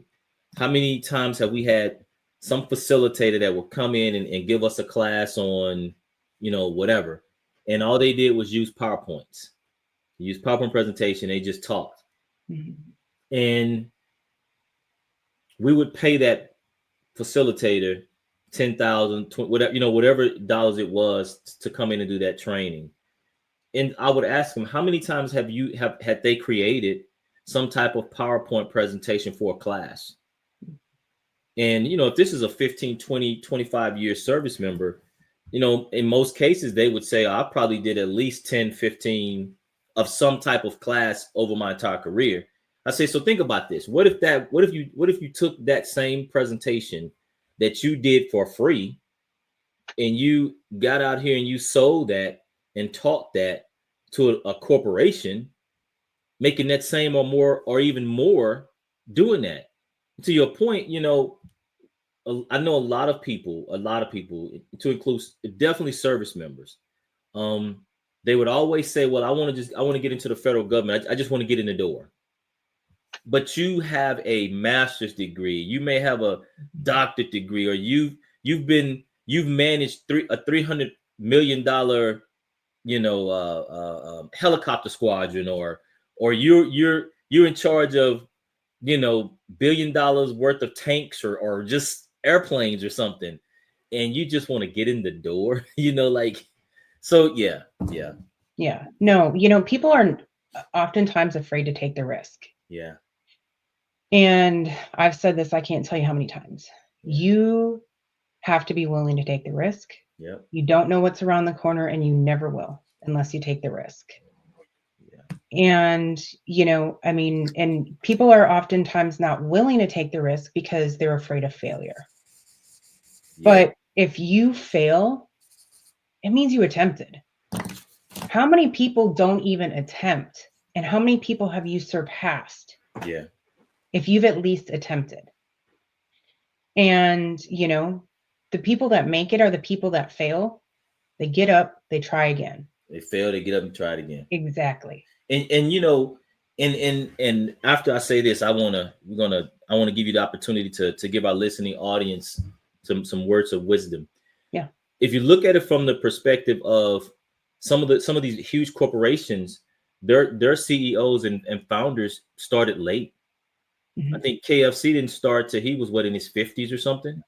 How many times have we had some facilitator that would come in and give us a class on, whatever. And all they did was use PowerPoints, use PowerPoint presentation. They just talked. Mm-hmm. And we would pay that facilitator $10,000, whatever dollars it was to come in and do that training. And I would ask them, how many times had they created some type of PowerPoint presentation for a class? And, if this is a 15, 20, 25 year service member, in most cases, they would say, I probably did at least 10, 15 of some type of class over my entire career. I say, so think about this. What if you took that same presentation that you did for free and you got out here and you sold that and taught that to a corporation, making that same or more or even more doing that? To your point, I know a lot of people, to include definitely service members, they would always say, well, I want to get into the federal government. I just want to get in the door. But you have a master's degree, you may have a doctorate degree, or you've managed a $300 million, helicopter squadron, or you're in charge of, $1 billion worth of tanks or just airplanes or something, and you just want to get in the door, so yeah. No, people are oftentimes afraid to take the risk. Yeah. And I've said this, I can't tell you how many times. Yeah. You have to be willing to take the risk. Yep. You don't know what's around the corner, and you never will unless you take the risk. And, and people are oftentimes not willing to take the risk because they're afraid of failure. Yeah. But if you fail, it means you attempted. How many people don't even attempt? And how many people have you surpassed? Yeah. If you've at least attempted. And, the people that make it are the people that fail. They get up, they try again. They fail, they get up and try it again. Exactly. And after I say this, I want to give you the opportunity to give our listening audience some words of wisdom. Yeah. If you look at it from the perspective of some of these huge corporations, their CEOs and founders started late. I think KFC didn't start till he was in his 50s or something,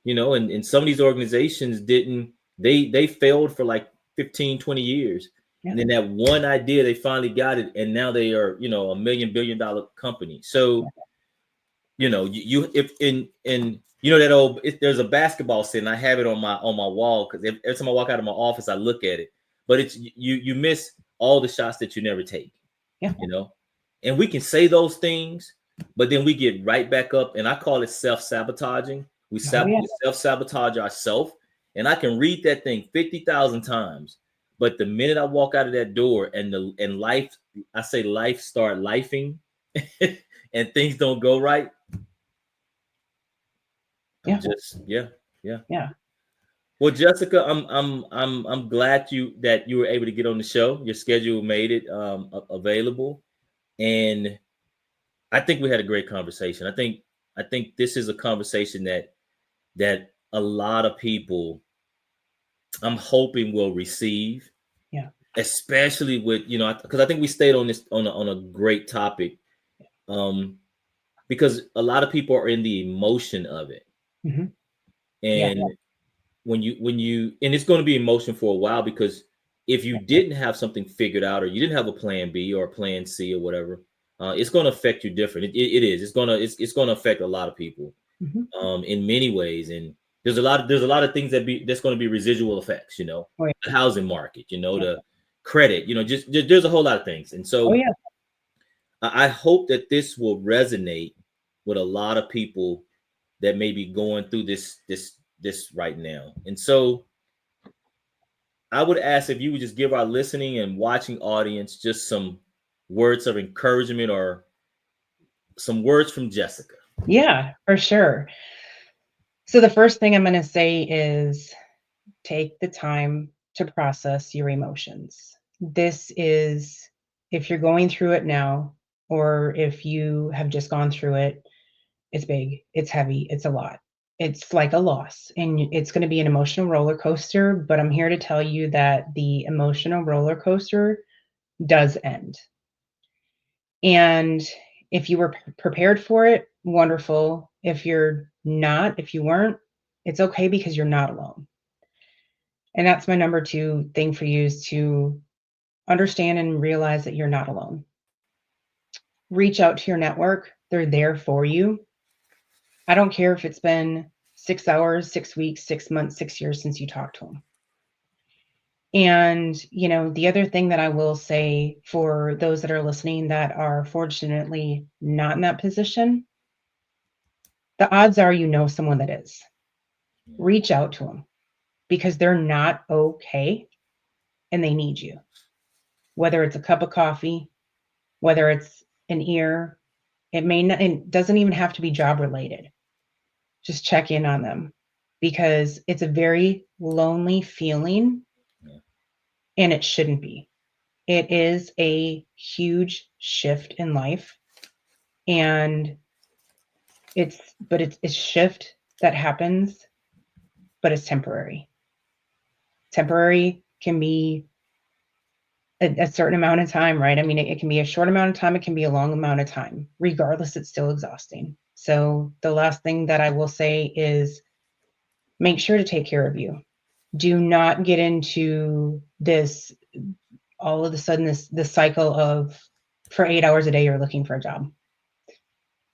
and some of these organizations they failed for like 15, 20 years. And then that one idea, they finally got it. And now they are, $1 million billion company. So, there's a basketball set, and I have it on my wall, because every time I walk out of my office, I look at it. But it's you miss all the shots that you never take. And we can say those things, but then we get right back up, and I call it self-sabotaging. We self-sabotage ourselves, and I can read that thing 50,000 times, but the minute I walk out of that door and life start lifing, and things don't go right. Yeah. Well, Jessica, I'm glad that you were able to get on the show. Your schedule made it available, and I think we had a great conversation. I think this is a conversation that a lot of people, I'm hoping, will receive. Yeah. Especially with, because I think we stayed on this on a great topic. Because a lot of people are in the emotion of it. And when you and it's going to be emotion for a while, because if you didn't have something figured out, or you didn't have a plan B or a plan C or whatever, it's going to affect you different. It is. It's going to affect a lot of people in many ways. And there's a lot of things that's going to be residual effects, the housing market, the credit, just there's a whole lot of things. And so I hope that this will resonate with a lot of people that may be going through this right now. And so I would ask if you would just give our listening and watching audience just some words of encouragement, or some words from Jessica. Yeah, for sure. So the first thing I'm going to say is take the time to process your emotions. This is, if you're going through it now, or if you have just gone through it, it's big, it's heavy, it's a lot. It's like a loss, and it's going to be an emotional roller coaster, but I'm here to tell you that the emotional roller coaster does end. And if you were prepared for it, wonderful. If you weren't, it's okay, because you're not alone. And that's my number 2 thing for you, is to understand and realize that you're not alone. Reach out to your network. They're there for you. I don't care if it's been 6 hours, 6 weeks, 6 months, 6 years since you talked to them. And, the other thing that I will say for those that are listening that are fortunately not in that position, the odds are someone that is. Reach out to them, because they're not okay and they need you. Whether it's a cup of coffee, whether it's an ear, it doesn't even have to be job related. Just check in on them, because it's a very lonely feeling, and it shouldn't be. It is a huge shift in life, and it's a shift that happens, but it's temporary. Temporary can be a certain amount of time, right? I mean, it can be a short amount of time, it can be a long amount of time. Regardless, it's still exhausting. So the last thing that I will say is, make sure to take care of you. Do not get into this, all of a sudden, this cycle of, for 8 hours a day, you're looking for a job.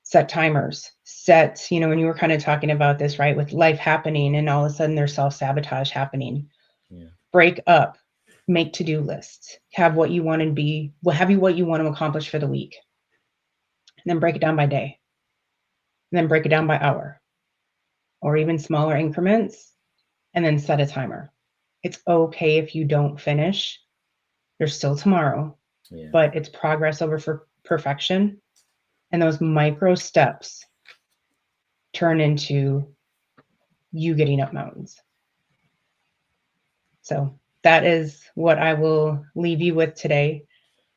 Set timers. When you were kind of talking about this, right, with life happening, and all of a sudden there's self-sabotage happening. Break up. Make to-do lists. Have what you want to accomplish for the week. And then break it down by day. And then break it down by hour. Or even smaller increments. And then set a timer. It's okay if you don't finish. There's still tomorrow. But it's progress over for perfection. And those micro steps turn into you getting up mountains. So that is what I will leave you with today.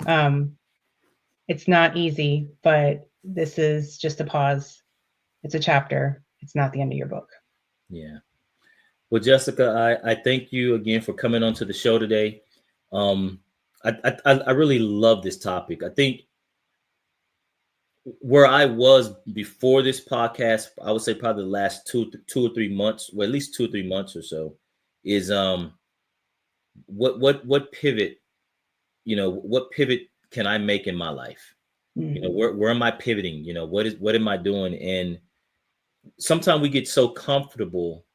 It's not easy, but this is just a pause. It's a chapter. It's not the end of your book. Yeah. Well, Jessica, I thank you again for coming onto the show today. I really love this topic. I think where I was before this podcast, I would say probably the last 2 or 3 months, well, at least 2 or 3 months or so, is what pivot, what pivot can I make in my life? Mm-hmm. Where am I pivoting? What am I doing? And sometimes we get so comfortable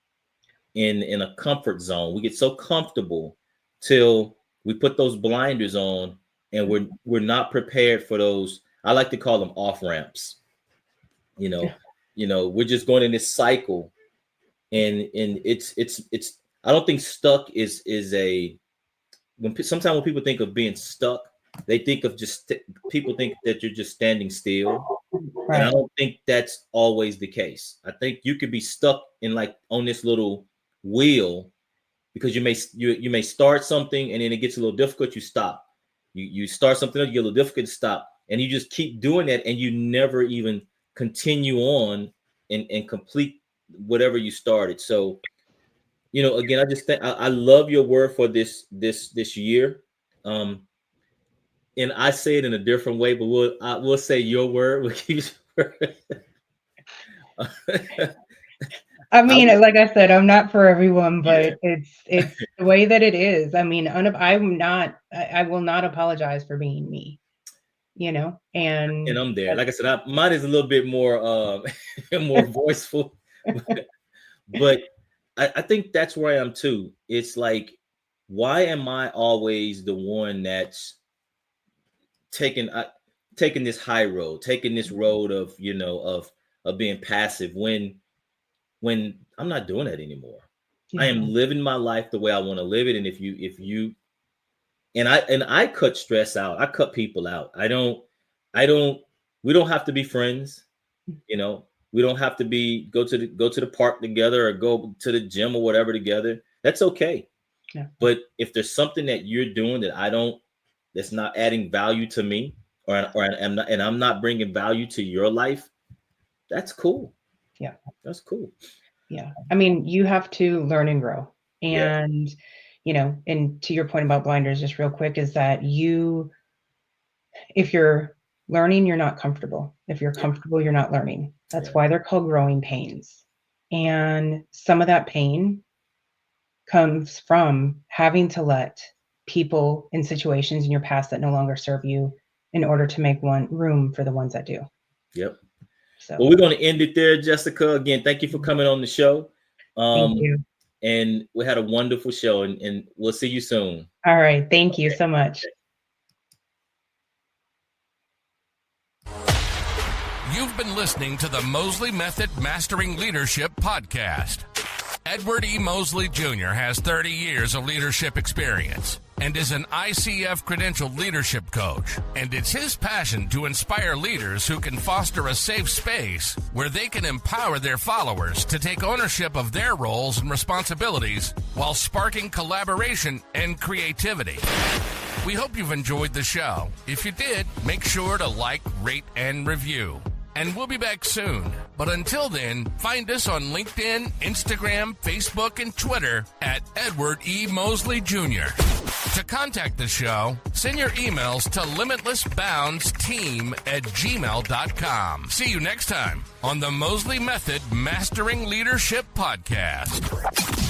in a comfort zone. We get so comfortable till we put those blinders on, and we're not prepared for those. I like to call them off ramps. We're just going in this cycle, and it's. I don't think stuck is a sometimes when people think of being stuck, they think of people think that you're just standing still. Right. And I don't think that's always the case. I think you could be stuck on this little wheel, because you may start something and then it gets a little difficult. You stop. You start something else, you get a little difficult to stop, and you just keep doing that, and you never even continue on and complete whatever you started. So, again, I just think I love your word for this year. And I say it in a different way, but we'll say your word. We'll keep your word. I mean, like I said, I'm not for everyone, but it's the way that it is. I mean, I will not apologize for being me, and I'm there. Like I said, mine is a little bit more more voiceful, but I think that's where I am too. It's like, why am I always the one that's taking this high road, taking this road of of being passive when I'm not doing that anymore? Mm-hmm. I am living my life the way I want to live it. And if you and I cut stress out, I cut people out. We don't have to be friends. We don't have to go to the park together or go to the gym or whatever together. That's okay. Yeah. But if there's something that you're doing that's not adding value to me, or I'm not bringing value to your life, that's cool. Yeah, that's cool. Yeah, I mean, you have to learn and grow, and and to your point about blinders, just real quick, is that if you're learning, you're not comfortable. If you're comfortable, you're not learning. That's why they're called growing pains. And some of that pain comes from having to let people in situations in your past that no longer serve you in order to make room for the ones that do. Yep. So, well, we're going to end it there, Jessica. Again, thank you for coming on the show. Thank you. And we had a wonderful show, and we'll see you soon. All right. Thank you so much. You've been listening to the Mosley Method Mastering Leadership Podcast. Edward E. Mosley Jr. has 30 years of leadership experience and is an ICF credentialed leadership coach. And it's his passion to inspire leaders who can foster a safe space where they can empower their followers to take ownership of their roles and responsibilities while sparking collaboration and creativity. We hope you've enjoyed the show. If you did, make sure to like, rate, and review. And we'll be back soon. But until then, find us on LinkedIn, Instagram, Facebook, and Twitter at Edward E. Mosley Jr. To contact the show, send your emails to limitlessboundsteam@gmail.com. See you next time on the Mosley Method Mastering Leadership Podcast.